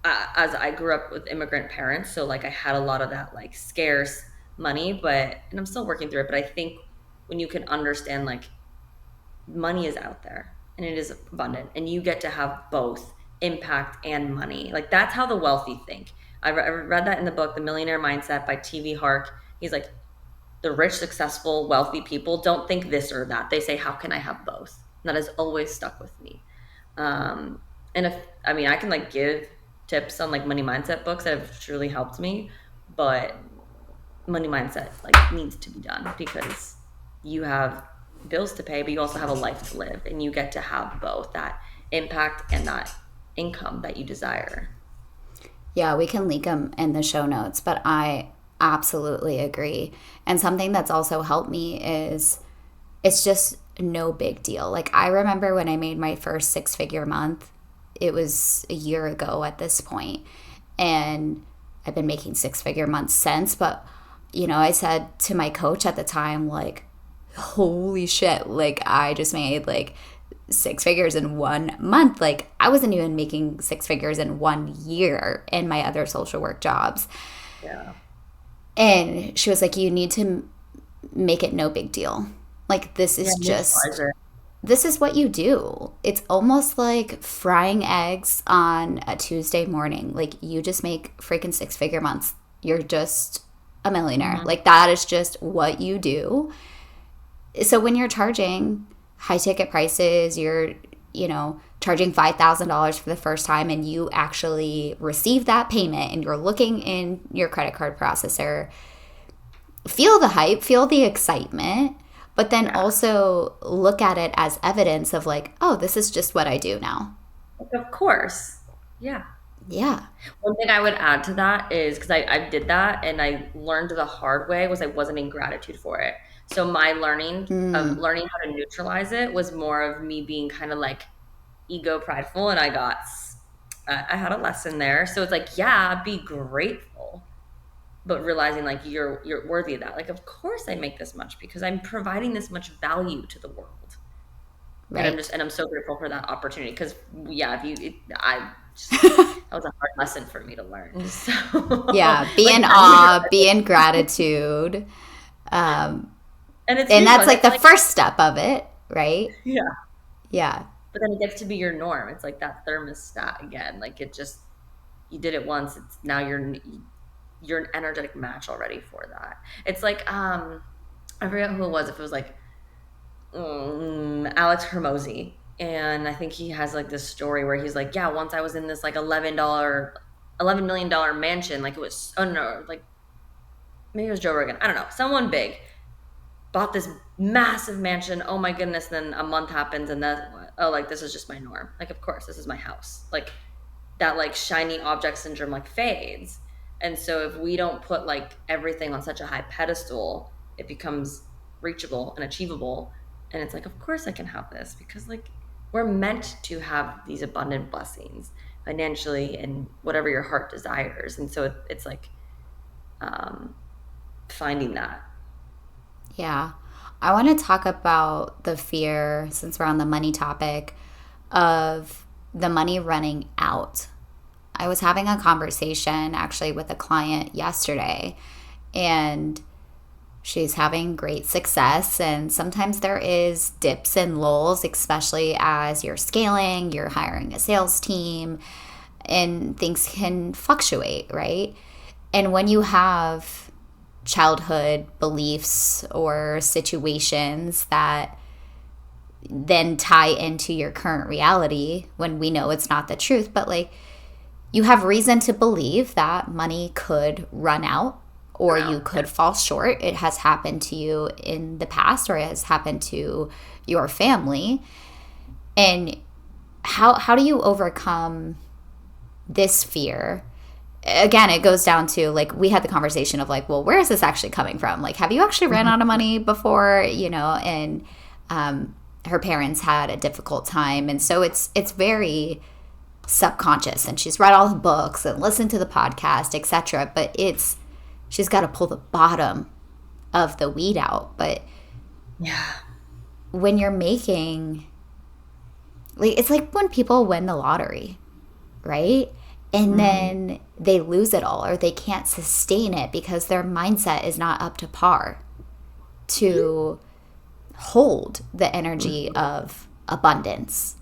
Speaker 2: as I grew up with immigrant parents, so like I had a lot of that like scarce money, and I'm still working through it. But I think when you can understand like money is out there and it is abundant, and you get to have both impact and money. Like that's how the wealthy think. I read that in the book, The Millionaire Mindset by TV Hark. He's like, the rich, successful, wealthy people don't think this or that. They say, how can I have both? And that has always stuck with me. Um, and if, I mean, I can like give tips on like money mindset books that have truly helped me, but money mindset like needs to be done because you have bills to pay, but you also have a life to live, and you get to have both that impact and that income that you desire.
Speaker 1: Yeah, we can link them in the show notes, but I absolutely agree. And something that's also helped me is it's just no big deal. Like, I remember when I made my first 6-figure month, it was a year ago at this point, and I've been making 6-figure months since. But, I said to my coach at the time, like, holy shit, like, I just made like 6 figures in 1 month. Like, I wasn't even making 6 figures in 1 year in my other social work jobs.
Speaker 2: Yeah.
Speaker 1: And she was like, you need to make it no big deal. Like, this
Speaker 2: Yeah,
Speaker 1: is
Speaker 2: neutralize
Speaker 1: just,
Speaker 2: it.
Speaker 1: this is what you do. It's almost like frying eggs on a Tuesday morning. Like, you just make freaking 6-figure months. You're just a millionaire.
Speaker 2: Mm-hmm.
Speaker 1: Like, that is just what you do. So when you're charging high ticket prices, you're, charging $5,000 for the first time, and you actually receive that payment and you're looking in your credit card processor, feel the hype, feel the excitement, but then
Speaker 2: Yeah.
Speaker 1: also look at it as evidence of like, oh, this is just what I do now.
Speaker 2: Of course. Yeah.
Speaker 1: Yeah.
Speaker 2: One thing I would add to that is because I did that and I learned the hard way was I wasn't in gratitude for it. So my
Speaker 1: Mm,
Speaker 2: learning how to neutralize it was more of me being kind of like ego prideful, and I had a lesson there. So it's like, yeah, be grateful, but realizing like you're worthy of that. Like, of course I make this much because I'm providing this much value to the world. And
Speaker 1: right.
Speaker 2: I'm so grateful for that opportunity because yeah, if you, I just, that was a hard lesson for me to learn. So
Speaker 1: Yeah. Be
Speaker 2: like,
Speaker 1: in awe, be in gratitude. Um,
Speaker 2: and it's
Speaker 1: and
Speaker 2: huge.
Speaker 1: that's like
Speaker 2: It's
Speaker 1: the
Speaker 2: like,
Speaker 1: first step of it, right?
Speaker 2: yeah,
Speaker 1: Yeah.
Speaker 2: but then it gets to be your norm. It's like that thermostat again. Like it just, you did it once. It's now you're an energetic match already for that. It's like, I forget who it was. If it was like Alex Hermosi. And I think he has like this story where he's like, yeah, once I was in this like $11 million mansion. Like it was, oh no, like maybe it was Joe Rogan. I don't know. Someone big bought this massive mansion. Oh my goodness. Then a month happens and oh, like this is just my norm. Like, of course, this is my house. Like that, like shiny object syndrome like fades. And so if we don't put like everything on such a high pedestal, it becomes reachable and achievable. And it's like, of course I can have this because like we're meant to have these abundant blessings financially and whatever your heart desires. And so it's like um, finding that.
Speaker 1: Yeah. I want to talk about the fear, since we're on the money topic, of the money running out. I was having a conversation actually with a client yesterday, and she's having great success. And sometimes there is dips and lulls, especially as you're scaling, you're hiring a sales team, and things can fluctuate, right? And when you have childhood beliefs or situations that then tie into your current reality, when we know it's not the truth, but like, you have reason to believe that money could run out or you could fall short. It has happened to you in the past, or it has happened to your family. And how do you overcome this fear? Again, it goes down to, like, we had the conversation of like, well, where is this actually coming from? Like, have you actually ran out of money before? And her parents had a difficult time, and so it's very subconscious, and she's read all the books and listened to the podcast, etc. But she's got to pull the bottom of the weed out. But
Speaker 2: yeah,
Speaker 1: when you're making, like, it's like when people win the lottery, right? And then they lose it all, or they can't sustain it because their mindset is not up to par to hold the energy of abundance.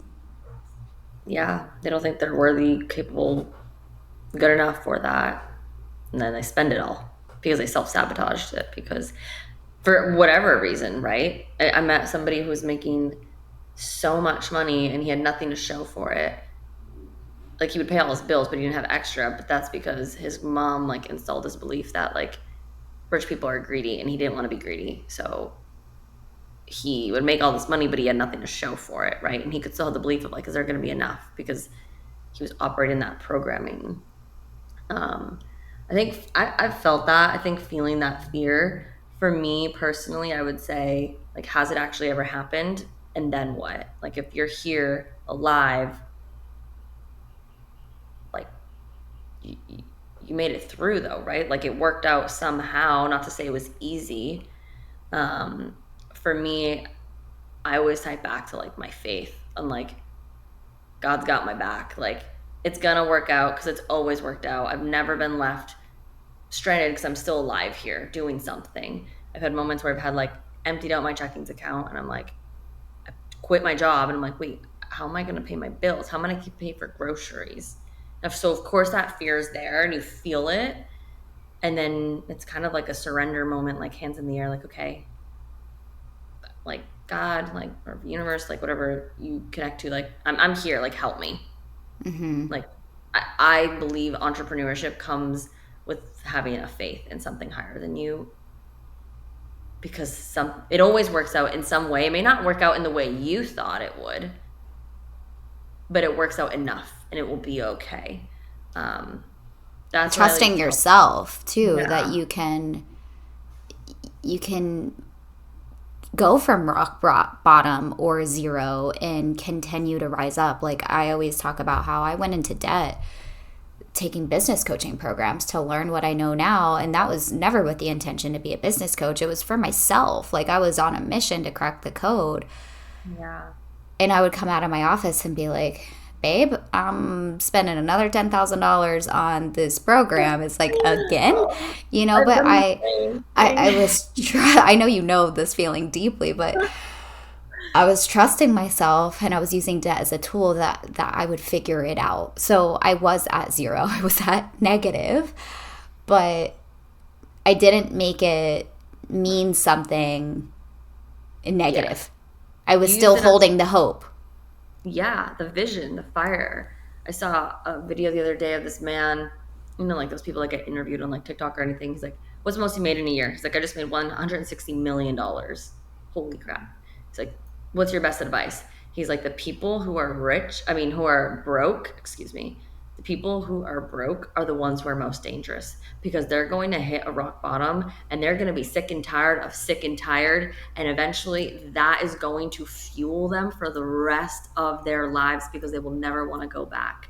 Speaker 2: Yeah, they don't think they're worthy, capable, good enough for that. And then they spend it all because they self-sabotaged it, because for whatever reason, right? I met somebody who was making so much money and he had nothing to show for it. Like, he would pay all his bills, but he didn't have extra. But that's because his mom, like, installed this belief that, like, rich people are greedy, and he didn't want to be greedy. So he would make all this money, but he had nothing to show for it, right? And he could still have the belief of, like, is there going to be enough? Because he was operating that programming. I think I've felt that. I think feeling that fear, for me personally, I would say, like, has it actually ever happened? And then what? Like, if you're here alive, like, you made it through, though, right? Like, it worked out somehow. Not to say it was easy. For me, I always tie back to, like, my faith. I'm like, God's got my back. Like, it's gonna work out, because it's always worked out. I've never been left stranded because I'm still alive here doing something. I've had moments where I've had, like, emptied out my checkings account, and I'm like, I quit my job, and I'm like, wait, how am I going to pay my bills? How am I going to pay for groceries? So of course that fear is there, and you feel it, and then it's kind of like a surrender moment, like hands in the air, like, okay, like, God, like, or universe, like, whatever you connect to, like, I'm here, like, help me. Like, I believe entrepreneurship comes with having a faith in something higher than you, because it always works out in some way. It may not work out in the way you thought it would, but it works out enough, and it will be okay. That's
Speaker 1: trusting yourself too,
Speaker 2: yeah.
Speaker 1: that you can go from rock bottom or zero and continue to rise up. Like, I always talk about how I went into debt taking business coaching programs to learn what I know now, and that was never with the intention to be a business coach. It was for myself. Like, I was on a mission to crack the code.
Speaker 2: Yeah.
Speaker 1: And I would come out of my office and be like, babe, I'm spending another $10,000 on this program. It's like, again, but I was, I know you know this feeling deeply, but I was trusting myself, and I was using debt as a tool that I would figure it out. So I was at zero. I was at negative, but I didn't make it mean something negative. Yeah. I was still holding the hope.
Speaker 2: Yeah, the vision, the fire. I saw a video the other day of this man, like those people that get interviewed on, like, TikTok or anything. He's like, what's the most you made in a year? He's like, I just made $160 million. Holy crap. He's like, what's your best advice? He's like, the people who are broke, the people who are broke are the ones who are most dangerous, because they're going to hit a rock bottom, and they're going to be sick and tired, and eventually that is going to fuel them for the rest of their lives, because they will never want to go back.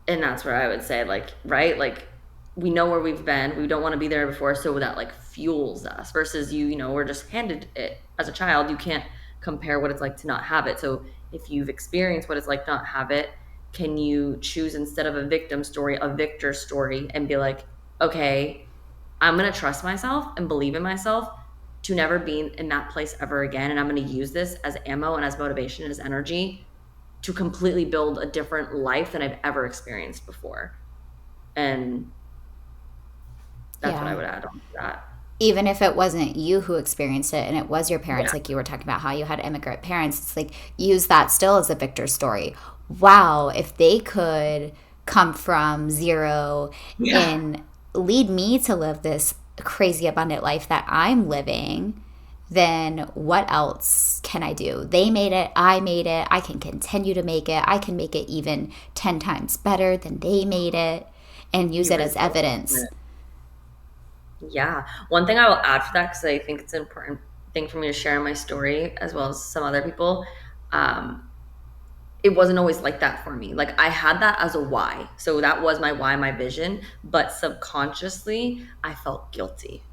Speaker 2: And that's where I would say, like, right, like, we know where we've been, we don't want to be there before, so that, like, fuels us, versus we're just handed it as a child. You can't compare what it's like to not have it. So if you've experienced what it's like to not have it, can you choose, instead of a victim story, a victor story, and be like, okay, I'm going to trust myself and believe in myself to never be in that place ever again, and I'm going to use this as ammo and as motivation and as energy to completely build a different life than I've ever experienced before. And that's what I would add on to that.
Speaker 1: Even if it wasn't you who experienced it, and it was your parents, like you were talking about how you had immigrant parents, it's like, use that still as a victor story. Wow, if they could come from zero in lead me to live this crazy abundant life that I'm living, then what else can I do? They made it. I made it. I can continue to make it. I can make it even 10 times better than they made it and use it as evidence.
Speaker 2: Yeah. One thing I will add for that, because I think it's an important thing for me to share in my story as well as some other people. It wasn't always like that for me. Like I had that as a why. So that was my why, my vision. But subconsciously, I felt guilty.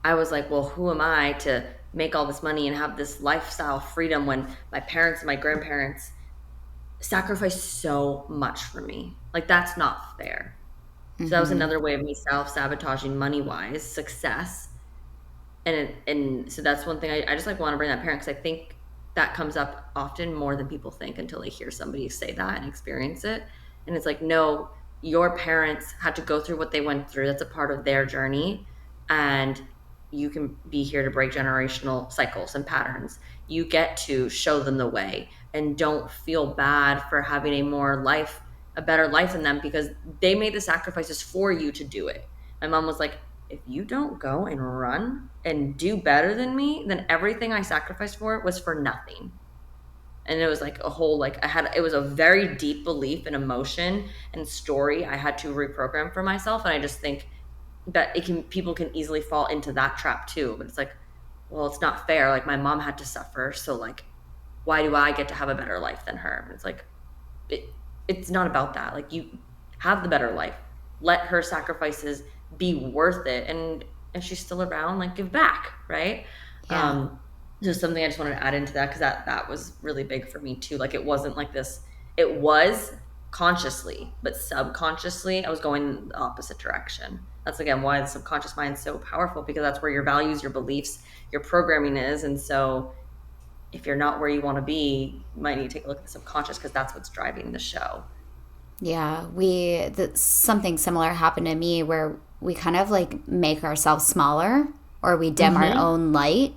Speaker 2: I was like, well, who am I to make all this money and have this lifestyle freedom when my parents and my grandparents sacrificed so much for me? Like that's not fair. So that was another way of me self-sabotaging money-wise success. And so that's one thing I just like want to bring that parent, because I think that comes up often more than people think until they hear somebody say that and experience it. And it's like, no, your parents had to go through what they went through. That's a part of their journey. And you can be here to break generational cycles and patterns. You get to show them the way, and don't feel bad for having a better life than them, because they made the sacrifices for you to do it. My mom was like, if you don't go and run and do better than me, then everything I sacrificed for was for nothing. And it was like a whole, like it was a very deep belief and emotion and story I had to reprogram for myself. And I just think that people can easily fall into that trap too. But it's like, well, it's not fair. Like my mom had to suffer. So like, why do I get to have a better life than her? And it's like, it's not about that. Like you have the better life. Let her sacrifices be worth it. And if she's still around, like give back, right?
Speaker 1: Yeah.
Speaker 2: Just something I just wanted to add into that, because that was really big for me too. Like it wasn't like this. It was consciously, but subconsciously I was going the opposite direction. That's again why the subconscious mind is so powerful, because that's where your values, your beliefs, your programming is. And so if you're not where you want to be, you might need to take a look at the subconscious, because that's what's driving the show.
Speaker 1: Yeah, something similar happened to me where we kind of like make ourselves smaller, or we dim our own light.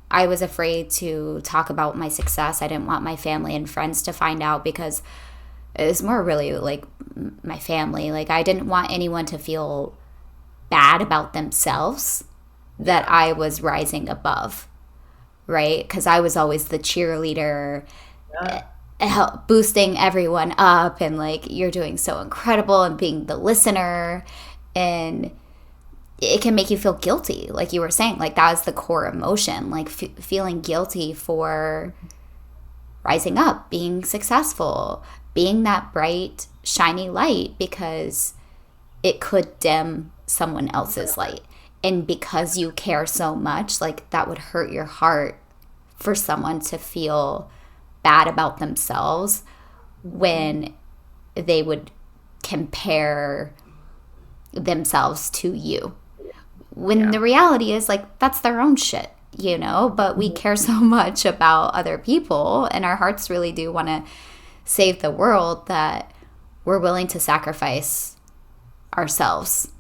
Speaker 1: I was afraid to talk about my success. I didn't want my family and friends to find out, because it was more really like my family. Like I didn't want anyone to feel bad about themselves that I was rising above, right? Because I was always the cheerleader, boosting everyone up, and like, you're doing so incredible, and being the listener. And it can make you feel guilty, like you were saying. Like that was the core emotion, like feeling guilty for rising up, being successful, being that bright shiny light, because it could dim someone else's light. And because you care so much, like that would hurt your heart for someone to feel bad about themselves when they would compare themselves to you. When the reality is, like, that's their own shit, but we care so much about other people, and our hearts really do want to save the world, that we're willing to sacrifice ourselves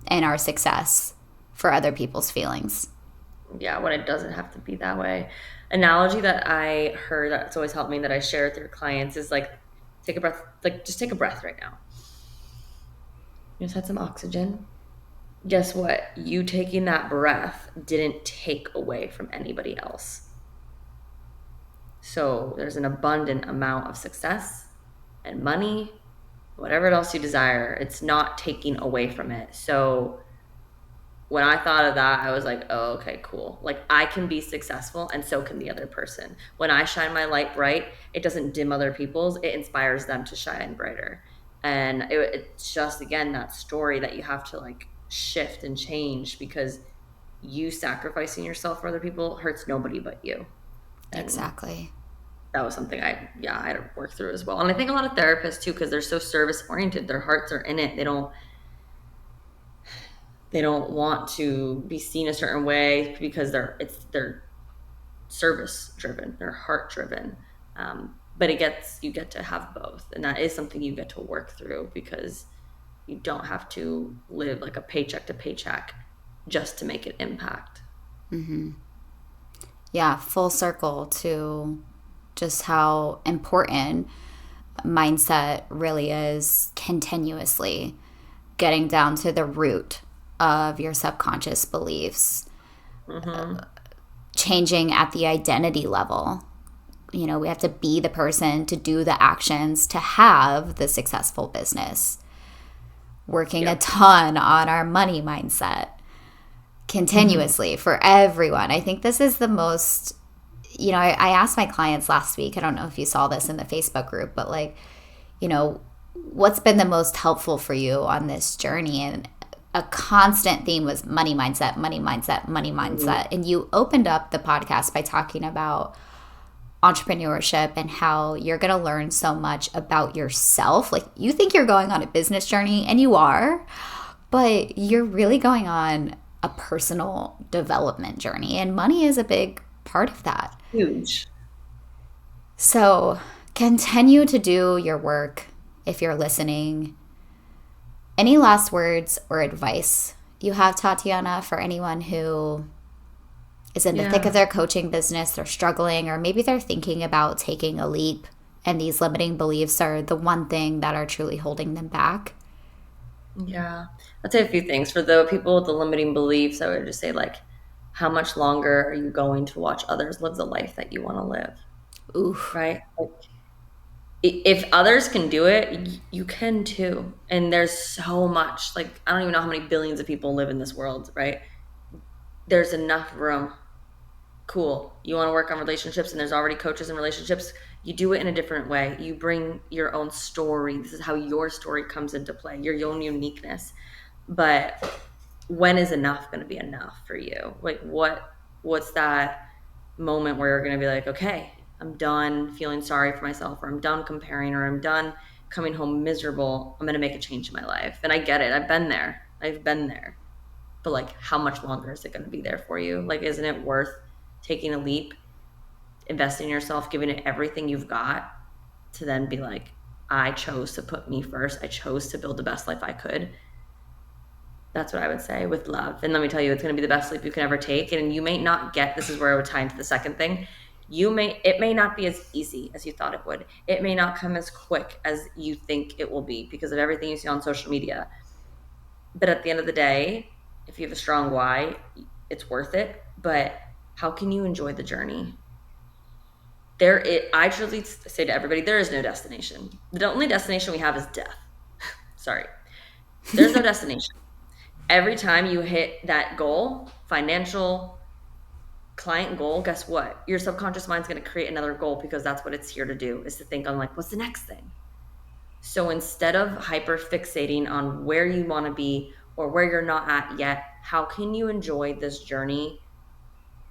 Speaker 1: and our success for other people's feelings.
Speaker 2: Yeah, when it doesn't have to be that way. Analogy that I heard that's always helped me, that I share with your clients, is like, take a breath, like just take a breath right now. You just had some oxygen. Guess what? You taking that breath didn't take away from anybody else. So there's an abundant amount of success and money, whatever else you desire. It's not taking away from it. So when I thought of that, I was like, oh, okay, cool. Like I can be successful, and so can the other person. When I shine my light bright, it doesn't dim other people's, it inspires them to shine brighter. And it's just, again, that story that you have to like shift and change, because you sacrificing yourself for other people hurts nobody but you. And
Speaker 1: exactly.
Speaker 2: That was something I had to work through as well. And I think a lot of therapists too, because they're so service oriented, their hearts are in it. They don't want to be seen a certain way, because they're service driven, they're heart driven. But you get to have both, and that is something you get to work through, because you don't have to live like a paycheck to paycheck just to make an impact.
Speaker 1: Yeah, full circle to just how important mindset really is continuously. getting down to the root of your subconscious beliefs, changing at the identity level. You know, we have to be the person to do the actions to have the successful business. Working a ton on our money mindset continuously for everyone. I think this is the most, you know, I asked my clients last week, I don't know if you saw this in the Facebook group, but like, you know, what's been the most helpful for you on this journey? And a constant theme was money mindset, money mindset, money mindset. And you opened up the podcast by talking about entrepreneurship and how you're going to learn so much about yourself. Like, you think you're going on a business journey, and you are, but you're really going on a personal development journey, and money is a big part of that.
Speaker 2: Huge.
Speaker 1: So continue to do your work if you're listening. Any last words or advice you have, Tatiana, for anyone who is in the thick of their coaching business, they're struggling, or maybe they're thinking about taking a leap and these limiting beliefs are the one thing that are truly holding them back?
Speaker 2: Yeah. I'd say a few things. For the people with the limiting beliefs, I would just say, like, how much longer are you going to watch others live the life that you want to live?
Speaker 1: Oof.
Speaker 2: Right? Like, if others can do it, you can too. And there's so much, like, I don't even know how many billions of people live in this world, right? There's enough room. Cool. You want to work on relationships, and there's already coaches in relationships. You do it in a different way. You bring your own story. This is how your story comes into play, your own uniqueness. But when is enough going to be enough for you? Like, what's that moment where you're going to be like, okay, I'm done feeling sorry for myself, or I'm done comparing, or I'm done coming home miserable. I'm going to make a change in my life. And I get it. I've been there. But like, how much longer is it going to be there for you? Like, isn't it worth taking a leap, investing in yourself, giving it everything you've got, to then be like, I chose to put me first. I chose to build the best life I could. That's what I would say, with love. And let me tell you, it's going to be the best leap you can ever take. And you may not get, this is where I would tie into the second thing. It may not be as easy as you thought it would. It may not come as quick as you think it will be because of everything you see on social media. But at the end of the day, if you have a strong why, it's worth it. But how can you enjoy the journey? I truly say to everybody, there is no destination. The only destination we have is death. Sorry. There's no destination. Every time you hit that goal, financial, client goal, guess what? Your subconscious mind's going to create another goal, because that's what it's here to do, is to think on, like, what's the next thing? So instead of hyper fixating on where you want to be or where you're not at yet, how can you enjoy this journey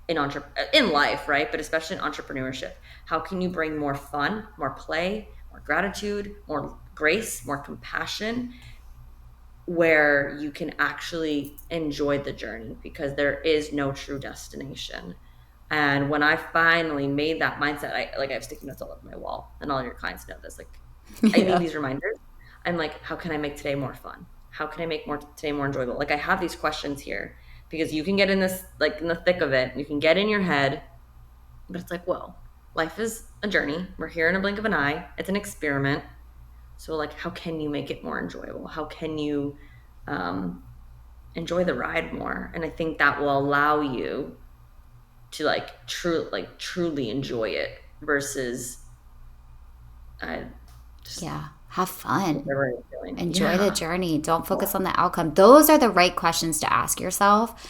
Speaker 2: in life, right? But especially in entrepreneurship. How can you bring more fun, more play, more gratitude, more grace, more compassion, where you can actually enjoy the journey, because there is no true destination. And when I finally made that mindset, I have sticky notes all over my wall, and all your clients know this. Like, I need these reminders. I'm like, how can I make today more fun? How can I make today more enjoyable? Like, I have these questions here, because you can get in this, like, in the thick of it, you can get in your head, but it's like, whoa, life is a journey. We're here in a blink of an eye. It's an experiment. So, like, how can you make it more enjoyable? How can you enjoy the ride more? And I think that will allow you to truly enjoy it, versus
Speaker 1: have fun. Enjoy the journey. Don't focus on the outcome. Those are the right questions to ask yourself.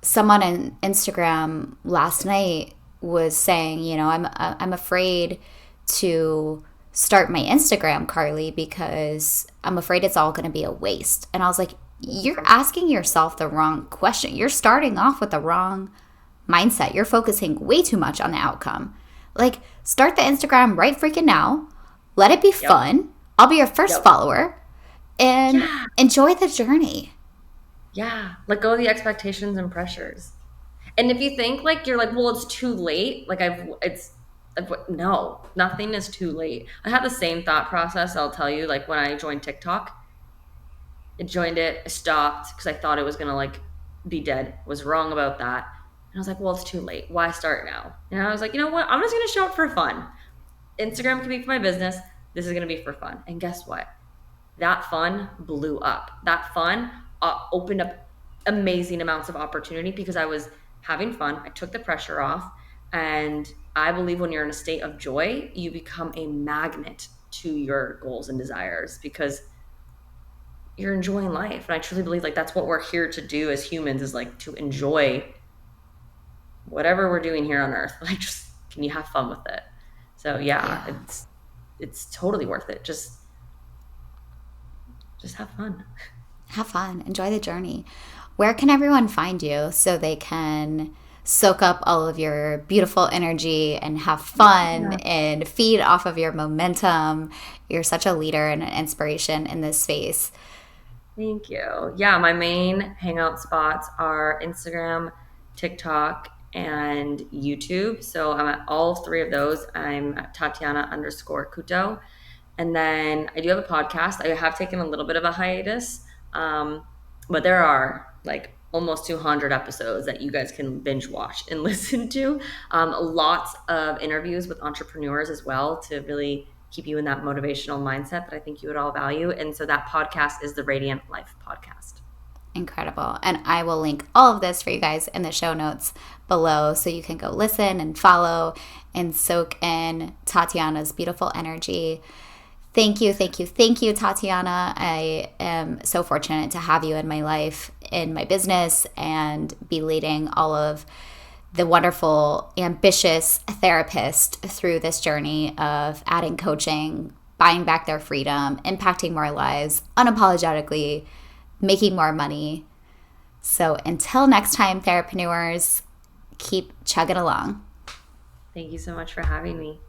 Speaker 1: Someone on Instagram last night was saying, you know, I'm afraid to start my Instagram, Carly, because I'm afraid it's all going to be a waste. And I was like, you're asking yourself the wrong question. You're starting off with the wrong mindset. You're focusing way too much on the outcome. Like, start the Instagram right freaking now. Let it be fun. I'll be your first follower, and enjoy the journey.
Speaker 2: Yeah. Let go of the expectations and pressures. And if you think, like, you're like, well, it's too late. Like, no, nothing is too late. I had the same thought process, I'll tell you, like, when I joined TikTok. I stopped because I thought it was going to, like, be dead. Was wrong about that. And I was like, well, it's too late. Why start now? And I was like, you know what? I'm just going to show up for fun. Instagram can be for my business. This is going to be for fun. And guess what? that fun blew up. That fun opened up amazing amounts of opportunity because I was having fun. I took the pressure off. And I believe when you're in a state of joy, you become a magnet to your goals and desires because you're enjoying life. And I truly believe like that's what we're here to do as humans, is like to enjoy whatever we're doing here on earth. Like, just can you have fun with it? So yeah,
Speaker 1: Yeah.
Speaker 2: it's totally worth it. Just have fun.
Speaker 1: Have fun. Enjoy the journey. Where can everyone find you so they can soak up all of your beautiful energy and have fun
Speaker 2: Yeah.
Speaker 1: and feed off of your momentum? You're such a leader and an inspiration in this space.
Speaker 2: Thank you. Yeah, my main hangout spots are Instagram, TikTok, and YouTube. So I'm at all three of those. I'm at Tatiana underscore Couto. And then I do have a podcast. I have taken a little bit of a hiatus, but there are like almost 200 episodes that you guys can binge watch and listen to. Lots of interviews with entrepreneurs as well to really keep you in that motivational mindset that I think you would all value. And so that podcast is the Radiant Life Podcast.
Speaker 1: Incredible. And I will link all of this for you guys in the show notes below so you can go listen and follow and soak in Tatiana's beautiful energy. Thank you, thank you, thank you, Tatiana. I am so fortunate to have you in my life, in my business, and be leading all of the wonderful, ambitious therapist through this journey of adding coaching, buying back their freedom, impacting more lives, unapologetically, making more money. So until next time, Therapreneurs, keep chugging along.
Speaker 2: Thank you so much for having me.